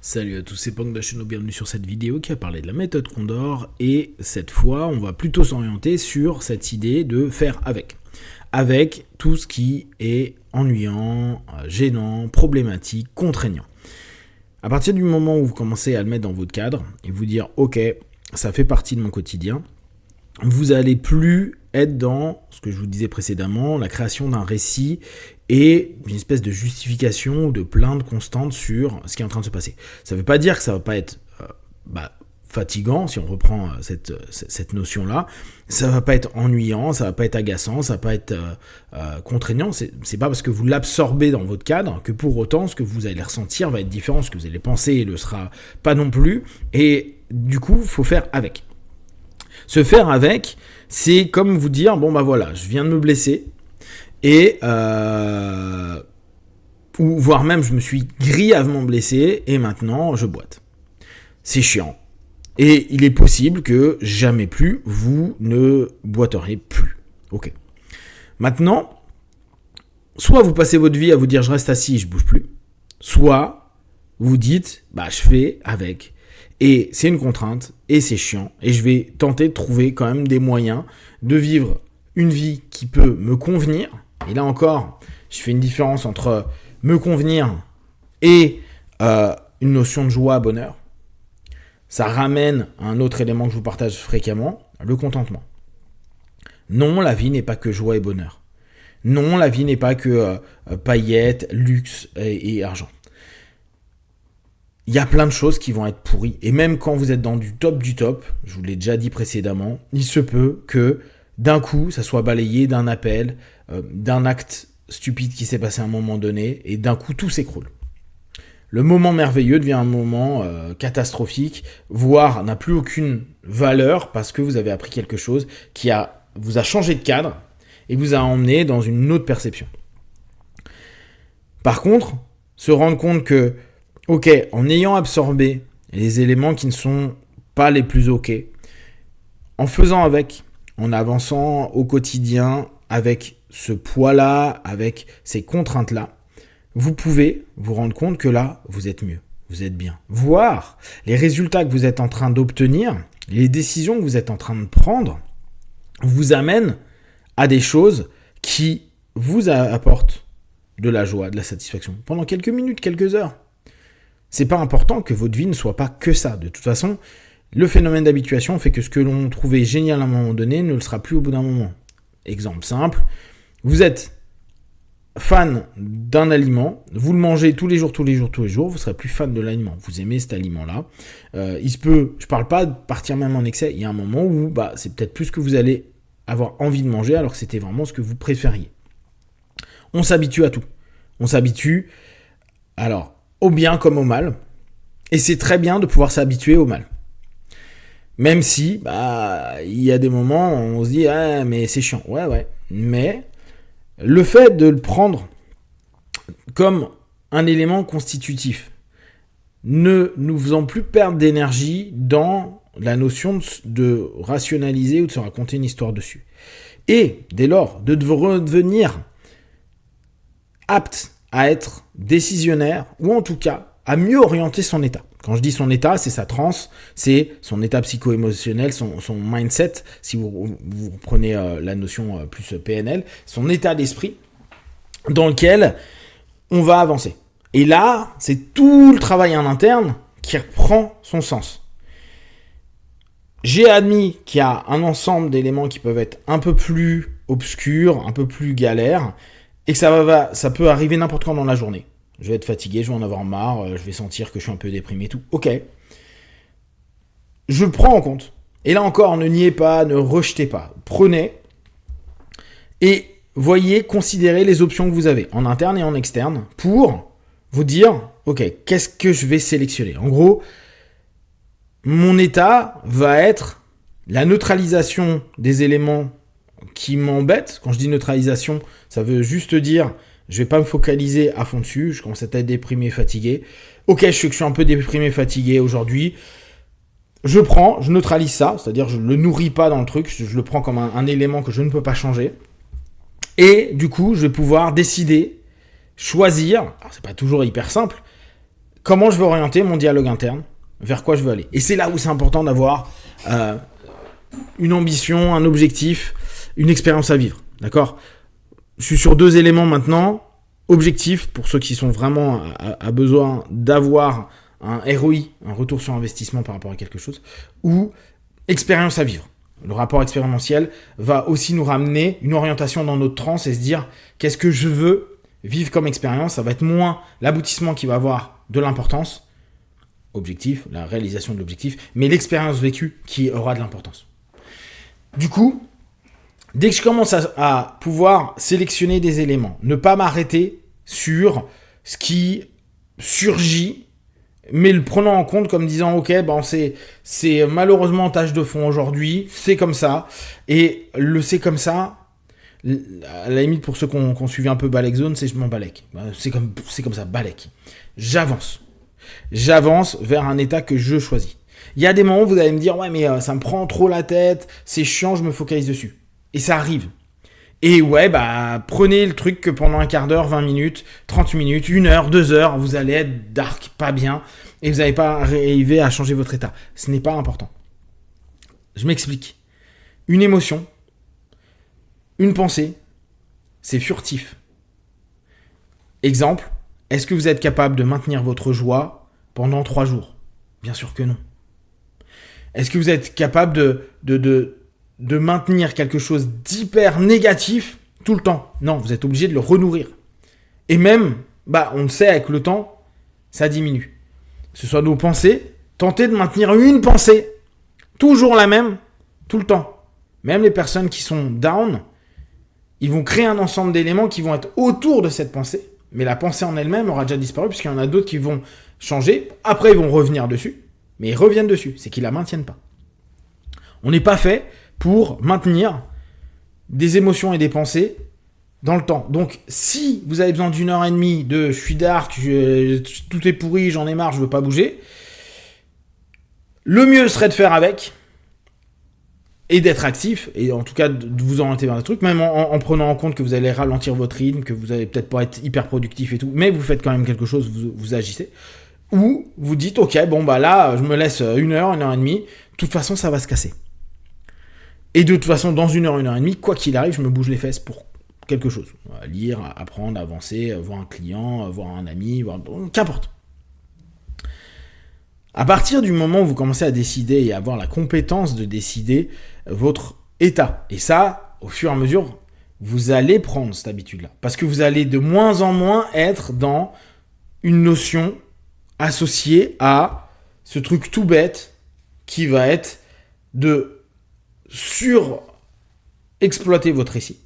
Salut à tous, c'est Pang Dacheno, bienvenue sur cette vidéo qui a parlé de la méthode Condor et cette fois on va plutôt s'orienter sur cette idée de faire avec tout ce qui est ennuyant, gênant, problématique, contraignant. À partir du moment où vous commencez à le mettre dans votre cadre et vous dire ok, ça fait partie de mon quotidien, vous n'allez plus être dans ce que je vous disais précédemment, la création d'un récit et une espèce de justification ou de plainte constante sur ce qui est en train de se passer. Ça ne veut pas dire que ça ne va pas être fatigant, si on reprend cette notion-là. Ça ne va pas être ennuyant, ça ne va pas être agaçant, ça ne va pas être contraignant. C'est pas parce que vous l'absorbez dans votre cadre que pour autant ce que vous allez ressentir va être différent. Ce que vous allez penser ne le sera pas non plus. Et du coup, il faut faire avec. Se faire avec, c'est comme vous dire, bon bah voilà, je viens de me blesser, et ou voire même je me suis grièvement blessé, et maintenant je boite. C'est chiant. Et il est possible que jamais plus, vous ne boiteriez plus. Ok. Maintenant, soit vous passez votre vie à vous dire je reste assis, je bouge plus, soit vous dites, bah je fais avec. Et c'est une contrainte, et c'est chiant, et je vais tenter de trouver quand même des moyens de vivre une vie qui peut me convenir. Et là encore, je fais une différence entre me convenir et une notion de joie, bonheur. Ça ramène à un autre élément que je vous partage fréquemment, le contentement. Non, la vie n'est pas que joie et bonheur. Non, la vie n'est pas que paillettes, luxe et argent. Il y a plein de choses qui vont être pourries. Et même quand vous êtes dans du top, je vous l'ai déjà dit précédemment, il se peut que d'un coup, ça soit balayé d'un appel, d'un acte stupide qui s'est passé à un moment donné, et d'un coup, tout s'écroule. Le moment merveilleux devient un moment catastrophique, voire n'a plus aucune valeur parce que vous avez appris quelque chose qui vous a changé de cadre et vous a emmené dans une autre perception. Par contre, se rendre compte que ok, en ayant absorbé les éléments qui ne sont pas les plus ok, en faisant avec, en avançant au quotidien avec ce poids-là, avec ces contraintes-là, vous pouvez vous rendre compte que là, vous êtes mieux, vous êtes bien. Voir les résultats que vous êtes en train d'obtenir, les décisions que vous êtes en train de prendre, vous amènent à des choses qui vous apportent de la joie, de la satisfaction, pendant quelques minutes, quelques heures. C'est pas important que votre vie ne soit pas que ça. De toute façon, le phénomène d'habituation fait que ce que l'on trouvait génial à un moment donné ne le sera plus au bout d'un moment. Exemple simple, vous êtes fan d'un aliment, vous le mangez tous les jours, vous serez plus fan de l'aliment. Vous aimez cet aliment-là. Il se peut, je parle pas de partir même en excès, il y a un moment où c'est peut-être plus ce que vous allez avoir envie de manger alors que c'était vraiment ce que vous préfériez. On s'habitue à tout. On s'habitue, alors, au bien comme au mal, et c'est très bien de pouvoir s'habituer au mal. Même si, il y a des moments où on se dit, mais c'est chiant. Ouais, mais le fait de le prendre comme un élément constitutif, ne nous faisant plus perdre d'énergie dans la notion de rationaliser ou de se raconter une histoire dessus. Et, dès lors, de redevenir apte à être décisionnaire, ou en tout cas, à mieux orienter son état. Quand je dis son état, c'est sa transe, c'est son état psycho-émotionnel, son mindset, si vous prenez la notion plus PNL, son état d'esprit dans lequel on va avancer. Et là, c'est tout le travail en interne qui reprend son sens. J'ai admis qu'il y a un ensemble d'éléments qui peuvent être un peu plus obscurs, un peu plus galères, et que ça peut arriver n'importe quand dans la journée. Je vais être fatigué, je vais en avoir marre, je vais sentir que je suis un peu déprimé et tout. Ok. Je le prends en compte. Et là encore, ne niez pas, ne rejetez pas. Prenez et voyez, considérez les options que vous avez, en interne et en externe, pour vous dire, ok, qu'est-ce que je vais sélectionner ? En gros, mon état va être la neutralisation des éléments qui m'embête. Quand je dis neutralisation, ça veut juste dire je vais pas me focaliser à fond dessus, je commence à être déprimé, fatigué. Ok, je sais que je suis un peu déprimé, fatigué aujourd'hui. Je neutralise ça, c'est-à-dire je le nourris pas dans le truc, je le prends comme un élément que je ne peux pas changer. Et du coup, je vais pouvoir décider, choisir, alors c'est pas toujours hyper simple, comment je veux orienter mon dialogue interne, vers quoi je veux aller. Et c'est là où c'est important d'avoir une ambition, un objectif, une expérience à vivre. D'accord ? Je suis sur 2 éléments maintenant. Objectif, pour ceux qui sont vraiment à besoin d'avoir un ROI, un retour sur investissement par rapport à quelque chose, ou expérience à vivre. Le rapport expérientiel va aussi nous ramener une orientation dans notre transe et se dire qu'est-ce que je veux vivre comme expérience. Ça va être moins l'aboutissement qui va avoir de l'importance, objectif, la réalisation de l'objectif, mais l'expérience vécue qui aura de l'importance. Du coup, dès que je commence à pouvoir sélectionner des éléments, ne pas m'arrêter sur ce qui surgit, mais le prenant en compte comme disant ok, bon, c'est malheureusement en tâche de fond aujourd'hui, c'est comme ça, et le c'est comme ça, à la limite pour ceux qui ont suivi un peu Balek Zone, c'est je m'en balèque, c'est comme ça, balèque. J'avance vers un état que je choisis. Il y a des moments où vous allez me dire ouais mais ça me prend trop la tête, c'est chiant, je me focalise dessus. Et ça arrive. Et ouais, prenez le truc que pendant un quart d'heure, 20 minutes, 30 minutes, 1 heure, 2 heures, vous allez être dark, pas bien, et vous n'allez pas arriver à changer votre état. Ce n'est pas important. Je m'explique. Une émotion, une pensée, c'est furtif. Exemple, est-ce que vous êtes capable de maintenir votre joie pendant 3 jours ? Bien sûr que non. Est-ce que vous êtes capable de maintenir quelque chose d'hyper négatif tout le temps ? Non, vous êtes obligé de le renourrir. Et même, on le sait, avec le temps, ça diminue. Que ce soit nos pensées, tentez de maintenir une pensée, toujours la même, tout le temps. Même les personnes qui sont down, ils vont créer un ensemble d'éléments qui vont être autour de cette pensée, mais la pensée en elle-même aura déjà disparu, puisqu'il y en a d'autres qui vont changer, après ils vont revenir dessus, mais ils reviennent dessus, c'est qu'ils ne la maintiennent pas. On n'est pas fait pour maintenir des émotions et des pensées dans le temps. Donc, si vous avez besoin d'1 heure et demie de « je suis dark, tout est pourri, j'en ai marre, je veux pas bouger », le mieux serait de faire avec et d'être actif, et en tout cas de vous orienter vers le truc, même en prenant en compte que vous allez ralentir votre rythme, que vous allez peut-être pas être hyper productif et tout, mais vous faites quand même quelque chose, vous agissez. Ou vous dites « ok, là, je me laisse 1 heure, 1 heure et demie, de toute façon, ça va se casser ». Et de toute façon, dans 1 heure, 1 heure et demie, quoi qu'il arrive, je me bouge les fesses pour quelque chose. Lire, apprendre, avancer, voir un client, voir un ami, qu'importe. À partir du moment où vous commencez à décider et à avoir la compétence de décider votre état, et ça, au fur et à mesure, vous allez prendre cette habitude-là. Parce que vous allez de moins en moins être dans une notion associée à ce truc tout bête qui va être de sur-exploiter votre récit.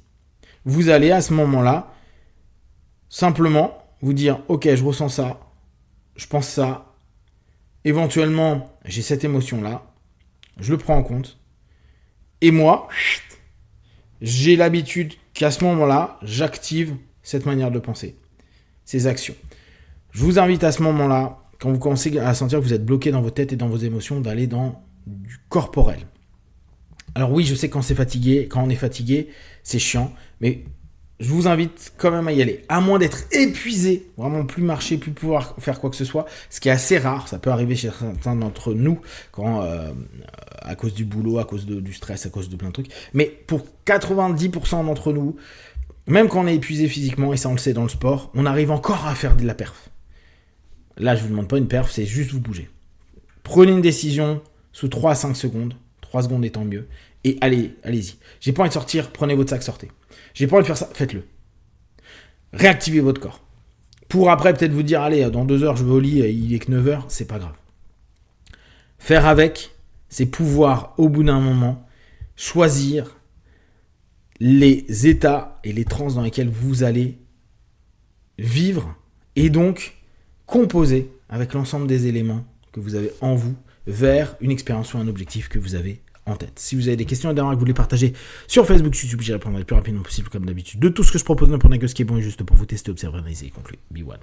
Vous allez à ce moment-là simplement vous dire « Ok, je ressens ça, je pense ça, éventuellement j'ai cette émotion-là, je le prends en compte, et moi, j'ai l'habitude qu'à ce moment-là, j'active cette manière de penser, ces actions. » Je vous invite à ce moment-là, quand vous commencez à sentir que vous êtes bloqué dans votre tête et dans vos émotions, d'aller dans du corporel. Alors oui, je sais quand on est fatigué, c'est chiant, mais je vous invite quand même à y aller. À moins d'être épuisé, vraiment plus marcher, plus pouvoir faire quoi que ce soit, ce qui est assez rare, ça peut arriver chez certains d'entre nous, quand à cause du boulot, à cause du stress, à cause de plein de trucs. Mais pour 90% d'entre nous, même quand on est épuisé physiquement, et ça on le sait dans le sport, on arrive encore à faire de la perf. Là, je ne vous demande pas une perf, c'est juste vous bouger. Prenez une décision sous 3 à 5 secondes. 3 secondes étant mieux. Et allez-y. J'ai pas envie de sortir, prenez votre sac, sortez. J'ai pas envie de faire ça, faites-le. Réactivez votre corps. Pour après peut-être vous dire, allez, dans 2 heures, je vais au lit, il est que 9 heures, c'est pas grave. Faire avec, c'est pouvoir, au bout d'un moment, choisir les états et les trans dans lesquels vous allez vivre et donc composer avec l'ensemble des éléments que vous avez en vous vers une expérience ou un objectif que vous avez en tête. Si vous avez des questions et des remarques que vous voulez partager sur Facebook, YouTube, j'y répondrai le plus rapidement possible comme d'habitude. De tout ce que je propose, ne prenez que ce qui est bon et juste pour vous tester, observer, analyser et conclure. Be one.